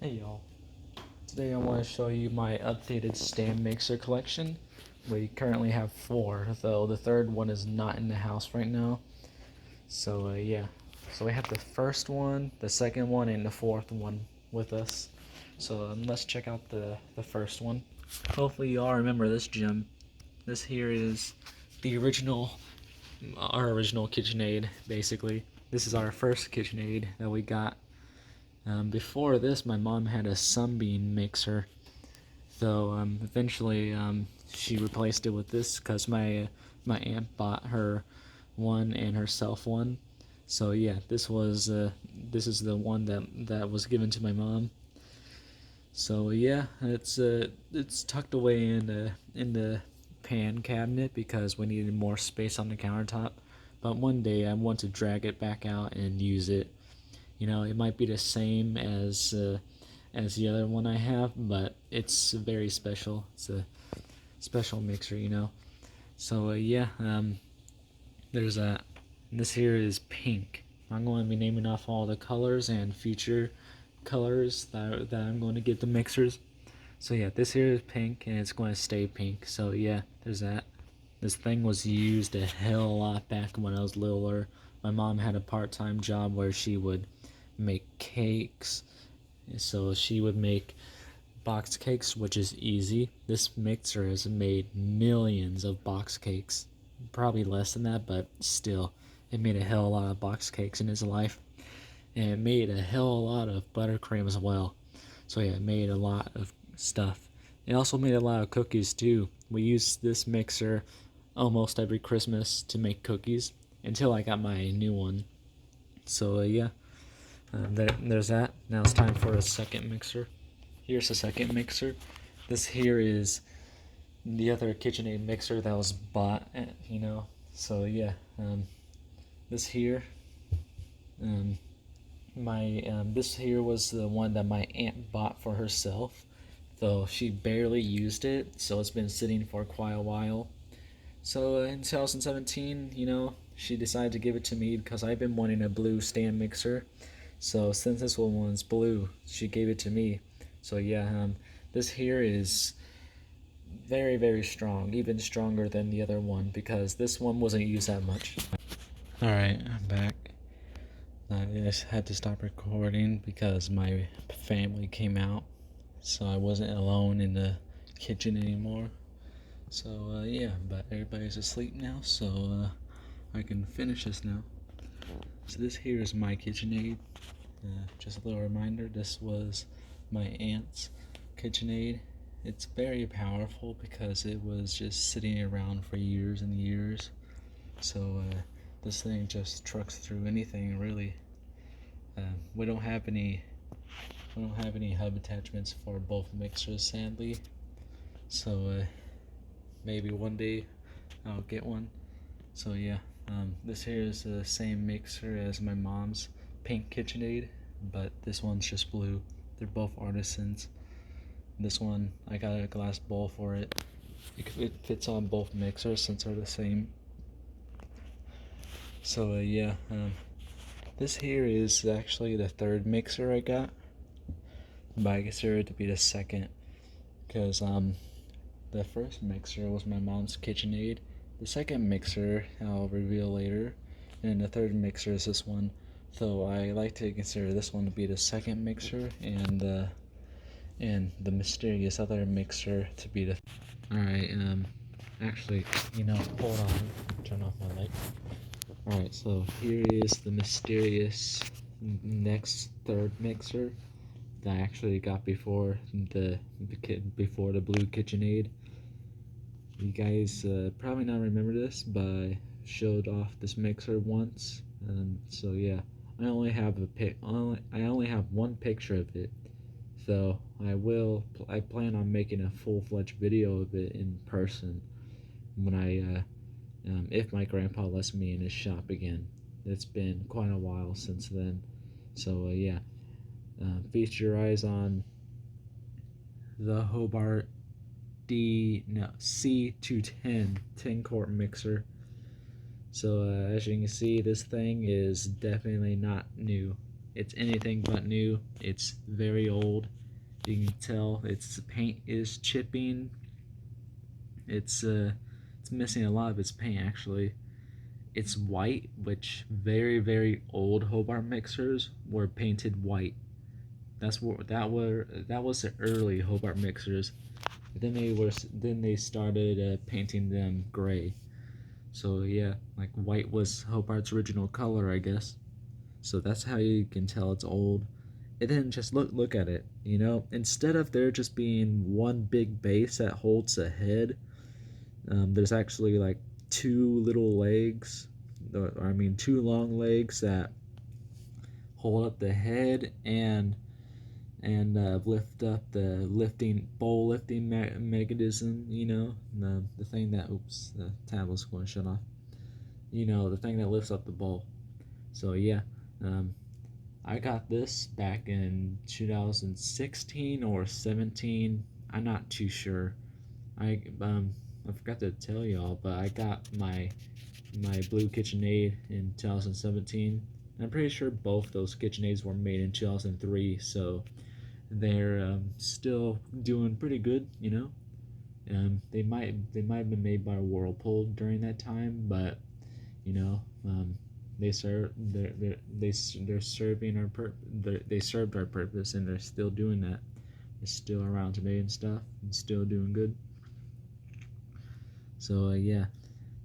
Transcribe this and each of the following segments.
Hey y'all, today I want to show you my updated stand mixer collection. We currently have 4, though the third one is not in the house right now. So yeah, so we have the first one, the second one, and the fourth one with us. So let's check out the first one. Hopefully y'all remember this gem. This here is the original, our original KitchenAid basically. This is our first KitchenAid that we got. Before this, my mom had a Sunbeam mixer, so eventually she replaced it with this because my aunt bought her one and herself one. So yeah, this is the one that was given to my mom. So yeah, it's tucked away in the pan cabinet because we needed more space on the countertop. But one day I want to drag it back out and use it. You know, it might be the same as the other one I have, but it's very special. It's a special mixer, you know. So yeah, there's a. This here is pink. I'm going to be naming off all the colors and future colors that I'm going to give the mixers. So yeah, this here is pink and it's going to stay pink. So yeah, there's that. This thing was used a hell of a lot back when I was littler. My mom had a part-time job where she would make cakes. So she would make box cakes, which is easy. This mixer has made millions of box cakes. Probably less than that, but still, it made a hell of a lot of box cakes in its life. And it made a hell of a lot of buttercream as well. So yeah, it made a lot of stuff. It also made a lot of cookies too. We used this mixer almost every Christmas to make cookies until I got my new one. So yeah, there's that. Now it's time for a second mixer. Here's the second mixer. This here is the other KitchenAid mixer that was bought, you know. So yeah, this here, um, this here was the one that my aunt bought for herself, though she barely used it, so it's been sitting for quite a while. So in 2017, you know, she decided to give it to me because I've been wanting a blue stand mixer. So since this one was blue, she gave it to me. So yeah, this here is very, very strong, even stronger than the other one because this one wasn't used that much. Alright, I'm back. I just had to stop recording because my family came out, so I wasn't alone in the kitchen anymore. So yeah, but everybody's asleep now, so I can finish this now. So this here is my KitchenAid. Just a little reminder, this was my aunt's KitchenAid. It's very powerful because it was just sitting around for years and years. So this thing just trucks through anything really. We don't have any hub attachments for both mixers, sadly. So maybe one day I'll get one. So yeah, this here is the same mixer as my mom's pink KitchenAid, but this one's just blue. They're both artisans. This one, I got a glass bowl for it. It fits on both mixers since they're the same. So yeah, this here is actually the third mixer I got, but I consider it to be the second because the first mixer was my mom's KitchenAid. The second mixer I'll reveal later, and the third mixer is this one. So I like to consider this one to be the second mixer, and the mysterious other mixer to be the. All right, actually, you know, hold on, turn off my light. All right, so here is the mysterious next third mixer that I actually got before the blue KitchenAid. You guys probably not remember this, but I showed off this mixer once. So yeah, I only have I only have one picture of it. So I plan on making a full-fledged video of it in person when if my grandpa lets me in his shop again. It's been quite a while since then. So yeah, feast your eyes on the Hobart C210 10-quart mixer. So as you can see, this thing is definitely not new. It's anything but new. It's very old. You can tell its paint is chipping. It's missing a lot of its paint actually. It's white, which very old Hobart mixers were painted white. That was the early Hobart mixers. Then they started painting them gray. So yeah, like white was Hobart's original color, I guess. So that's how you can tell it's old. And then just look at it. You know, instead of there just being one big base that holds a head, there's actually like two little legs, or I mean two long legs that hold up the head and lift up the lifting mechanism. You know, the thing that the tab was going to shut off. You know, the thing that lifts up the bowl. So yeah, um, I got this back in 2016 or 17. I'm not too sure. I forgot to tell y'all, but I got my blue KitchenAid in 2017. I'm pretty sure both those KitchenAids were made in 2003, so they're still doing pretty good. You know, they might have been made by Whirlpool during that time, but you know, they serve they're serving they served our purpose, and they're still doing that. They're still around today and stuff, and still doing good. So yeah,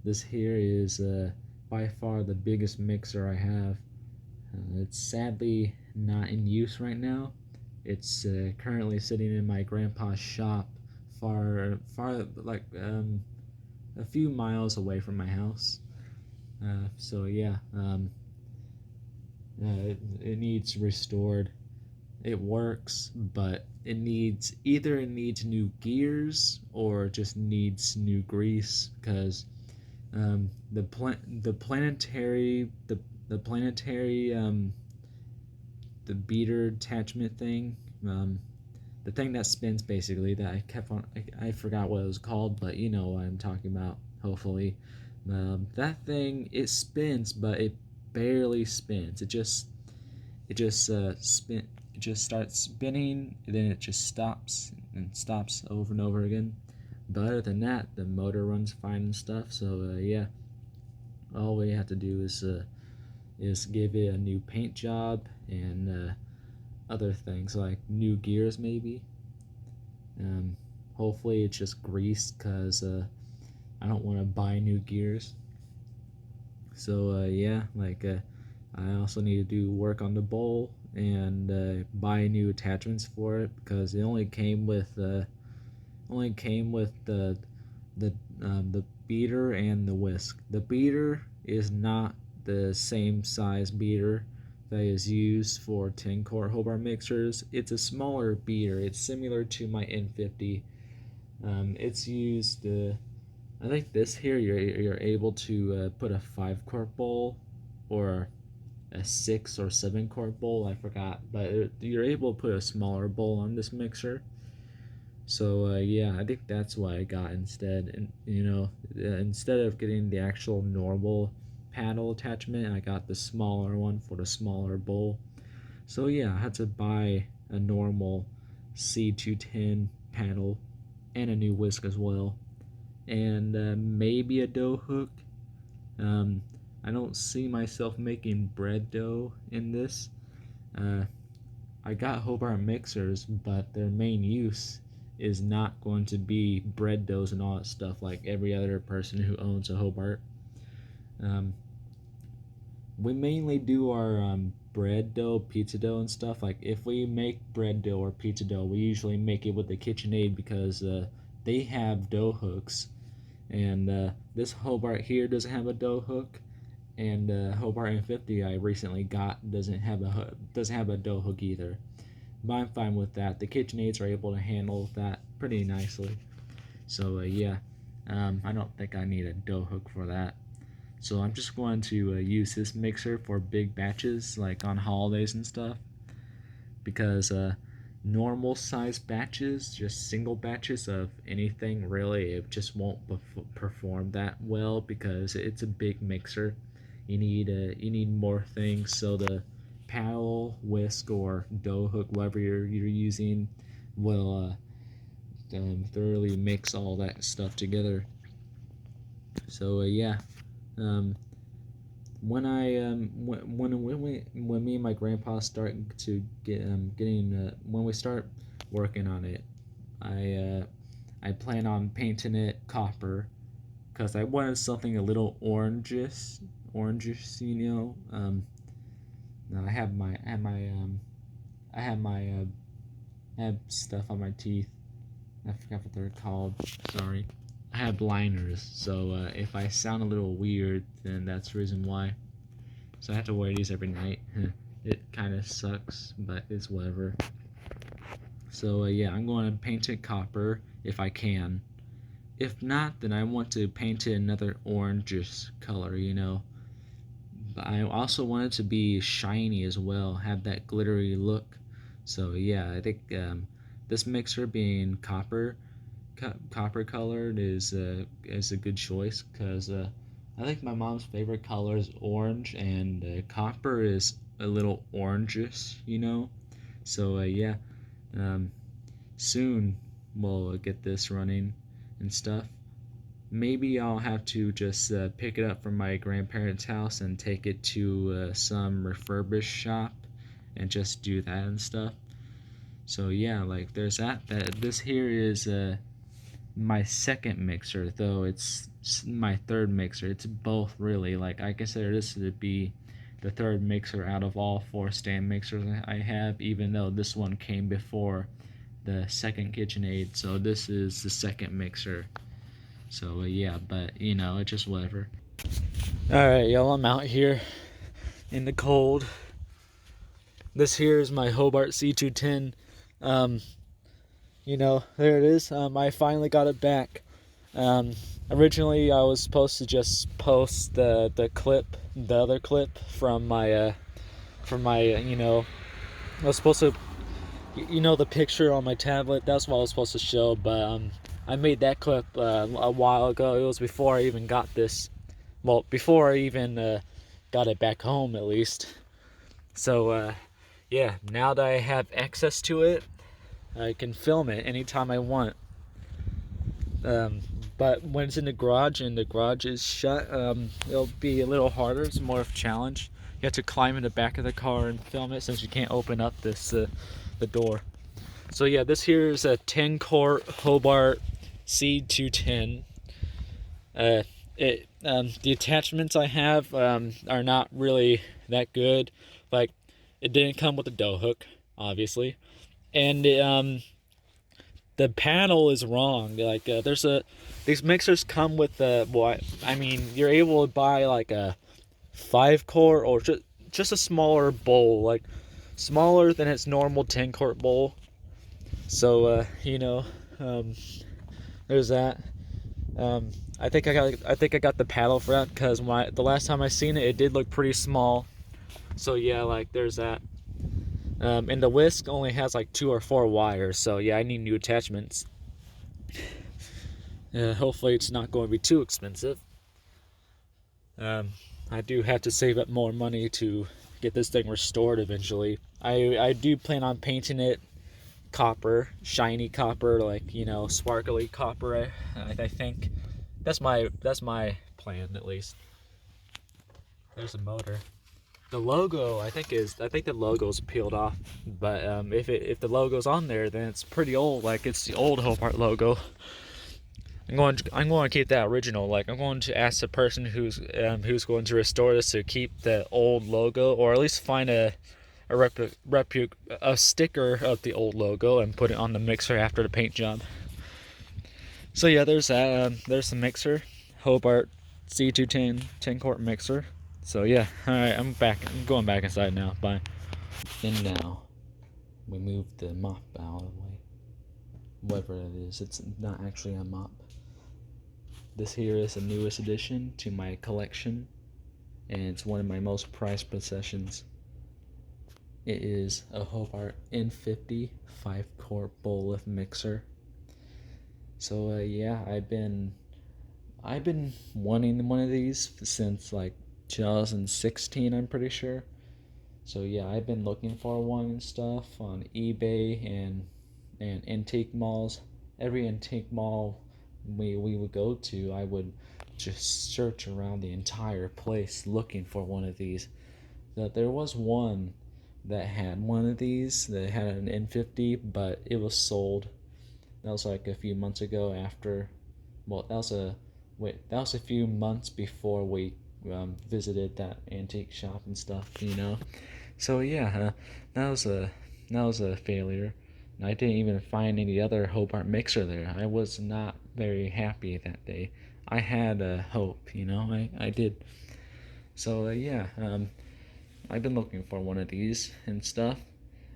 this here is by far the biggest mixer I have. It's sadly not in use right now. It's currently sitting in my grandpa's shop, far like a few miles away from my house. So yeah, it needs restored. It works, but it needs new gears or just needs new grease because the planetary the beater attachment thing, the thing that spins basically that I kept on I forgot what it was called, but you know what I'm talking about hopefully. That thing, it spins, but it barely spins. It just starts spinning, and then it just stops and stops over and over again. But other than that, the motor runs fine and stuff. So yeah, all we have to do is give it a new paint job and other things like new gears maybe. Um, Hopefully it's just grease because I don't want to buy new gears. So yeah, I also need to do work on the bowl and buy new attachments for it because it only came with the the beater and the whisk. The beater is not the same size beater that is used for 10 quart Hobart mixers. It's a smaller beater. It's similar to my N50. It's used. I think this here you're able to put a 5 quart bowl or a 6 or 7 quart bowl. I forgot, but you're able to put a smaller bowl on this mixer. So yeah, I think that's what I got instead. And you know, instead of getting the actual normal paddle attachment, I got the smaller one for the smaller bowl. So yeah, I had to buy a normal C210 paddle and a new whisk as well, and maybe a dough hook. Um, I don't see myself making bread dough in this. Uh, I got Hobart mixers, but their main use is not going to be bread doughs and all that stuff like every other person who owns a Hobart. Um, we mainly do our bread dough, pizza dough, and stuff. Like if we make bread dough or pizza dough, we usually make it with the KitchenAid because they have dough hooks, and this Hobart here doesn't have a dough hook, and Hobart N50 I recently got doesn't have a dough hook either. But I'm fine with that. The KitchenAids are able to handle that pretty nicely. So yeah, I don't think I need a dough hook for that. So I'm just going to use this mixer for big batches, like on holidays and stuff, because normal size batches, just single batches of anything really, it just won't perform that well because it's a big mixer. You need more things so paddle, whisk, or dough hook, whatever you're using, will thoroughly mix all that stuff together. So yeah, um, when me and my grandpa start to when we start working on it, I plan on painting it copper because I wanted something a little orangish, you know. No, I have stuff on my teeth. I forgot what they're called. Sorry. I have blinders, so if I sound a little weird, then that's the reason why. So I have to wear these every night. It kind of sucks, but it's whatever. So yeah, I'm going to paint it copper if I can. If not, then I want to paint it another orangish color, you know. But I also want it to be shiny as well, have that glittery look. So yeah, I think this mixer being copper colored is a good choice because I think my mom's favorite color is orange, and copper is a little orangish, you know. So yeah, um, soon we'll get this running and stuff. Maybe I'll have to just pick it up from my grandparents' house and take it to some refurbished shop and just do that and stuff. So yeah, like there's that this here is my second mixer, though it's my third mixer. It's both really. Like I consider this to be the third mixer out of all 4 stand mixers I have, even though this one came before the second KitchenAid. So this is the second mixer. So yeah, but you know, it's just whatever. Alright, y'all, I'm out here in the cold. This here is my Hobart C210. You know, there it is. I finally got it back. Originally I was supposed to just post the other clip from my you know, I was supposed to, you know, the picture on my tablet. That's what I was supposed to show, but I made that clip a while ago. It was before I even got this. Well, before I even got it back home, at least. So yeah, now that I have access to it, I can film it anytime I want. But when it's in the garage and the garage is shut, it'll be a little harder. It's more of a challenge. You have to climb in the back of the car and film it since you can't open up this the door. So yeah, this here is a 10-quart Hobart C210. The attachments I have are not really that good. Like, it didn't come with a dough hook, obviously, and the panel is wrong. Like, these mixers come with I mean, you're able to buy like a 5-quart or just a smaller bowl, like smaller than its normal 10-quart bowl. So you know, there's that. I think I got the paddle for that because the last time I seen it, it did look pretty small. So yeah, like there's that. And the whisk only has like 2 or 4 wires, so yeah, I need new attachments. Hopefully it's not going to be too expensive. I do have to save up more money to get this thing restored eventually. I do plan on painting it copper, shiny copper, like, you know, sparkly copper. I think that's my plan, at least. There's a motor. The logo, I think the logo's peeled off, but if the logo's on there, then it's pretty old. Like, it's the old Hobart logo. I'm going to keep that original. Like, I'm going to ask the person who's going to restore this to keep the old logo, or at least find a sticker of the old logo and put it on the mixer after the paint job. So yeah, there's that. There's the mixer, Hobart C210 10-quart mixer. So yeah, all right, I'm back. I'm going back inside now. Bye. And now we move the mop out of the way. Whatever it is, it's not actually a mop. This here is the newest addition to my collection, and it's one of my most prized possessions. It is a Hobart N50 5-quart bowl lift mixer. So yeah, I've been wanting one of these since like 2016, I'm pretty sure. So yeah, I've been looking for one and stuff on eBay and antique malls. Every antique mall we would go to, I would just search around the entire place looking for one of these. That there was one that had one of these that had an N50, but it was sold. That was like a few months ago after. Well, that was a few months before we visited that antique shop and stuff. So yeah, that was a failure. And I didn't even find any other Hobart mixer there. I was not very happy that day. I had hope. I did. So yeah, I've been looking for one of these and stuff.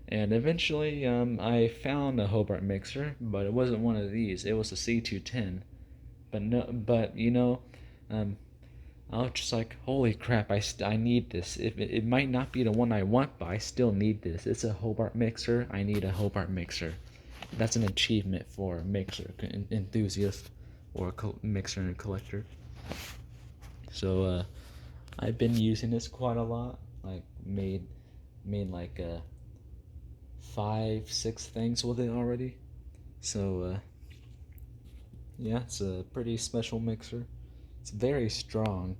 And eventually, I found a Hobart mixer, but it wasn't one of these. It was a C210. But no, but um, I was just like, holy crap! I need this. If it might not be the one I want, but I still need this. It's a Hobart mixer. I need a Hobart mixer. That's an achievement for a mixer enthusiast or a mixer and collector. So I've been using this quite a lot. Like made like 5, 6 things with it already. So yeah, it's a pretty special mixer. It's very strong.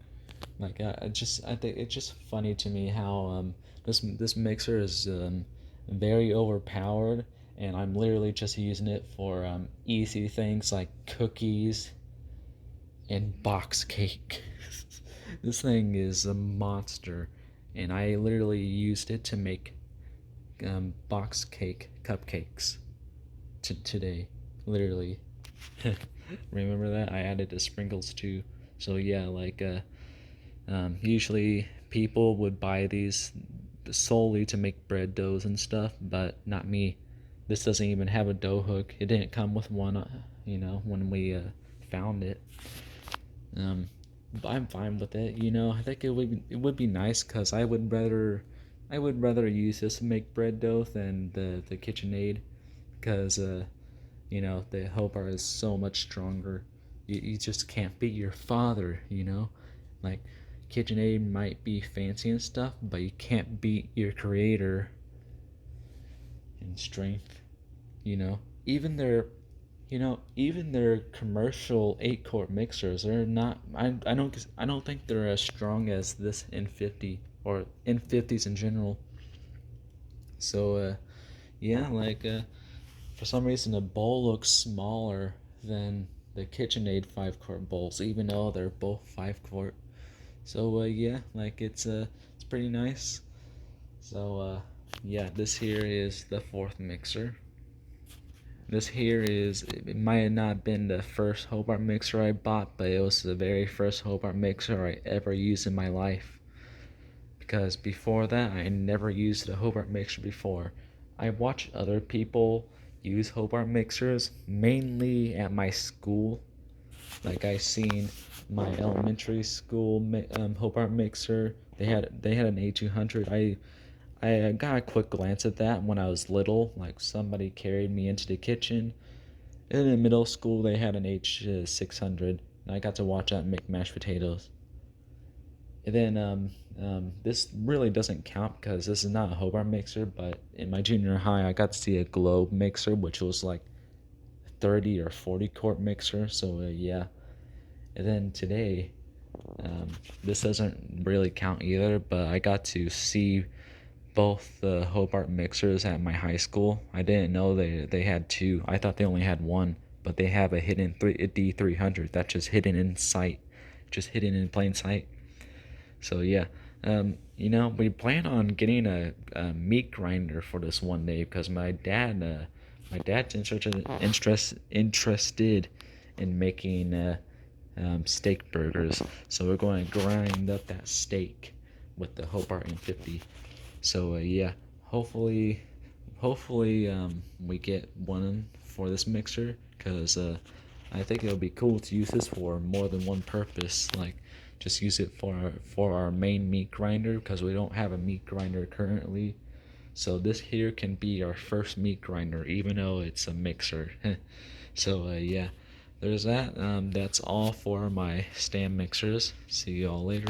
Like I think it's just funny to me how this mixer is very overpowered, and I'm literally just using it for easy things like cookies and box cake. This thing is a monster, and I literally used it to make box cake cupcakes today, literally. Remember that? I added the sprinkles too. So yeah, like usually people would buy these solely to make bread doughs and stuff, but not me. This doesn't even have a dough hook. It didn't come with one, when we found it. Um, but I'm fine with it. I think it would be nice because I would rather use this to make bread dough than the KitchenAid because the helper is so much stronger. You just can't beat your father. Like KitchenAid might be fancy and stuff, but you can't beat your creator in strength. You know, even their even their commercial 8-quart mixers are not. I don't think they're as strong as this N50 or N50s in general. So yeah, like for some reason the bowl looks smaller than the KitchenAid 5-quart bowls, even though they're both 5-quart. So yeah, like it's pretty nice. So yeah, this here is the fourth mixer. This here it might have not been the first Hobart mixer I bought, but it was the very first Hobart mixer I ever used in my life. Because before that, I never used a Hobart mixer before. I watched other people use Hobart mixers, mainly at my school. Like I seen my elementary school Hobart mixer. They had an A200. I got a quick glance at that when I was little. Like somebody carried me into the kitchen. And in middle school, they had an H600. And I got to watch that make mashed potatoes. And then this really doesn't count because this is not a Hobart mixer. But in my junior high, I got to see a Globe mixer, which was like 30 or 40-quart mixer. So yeah. And then today, this doesn't really count either. But I got to see both the Hobart mixers at my high school. I didn't know they had two. I thought they only had one, but they have a hidden a D300 that's just hidden in sight, just hidden in plain sight. So yeah, we plan on getting a meat grinder for this one day because my dad's interested in making steak burgers. So we're going to grind up that steak with the Hobart N50. So yeah, hopefully we get one for this mixer because I think it'll be cool to use this for more than one purpose. Like just use it for our main meat grinder because we don't have a meat grinder currently. So this here can be our first meat grinder, even though it's a mixer. So yeah, there's that. That's all for my stand mixers. See you all later.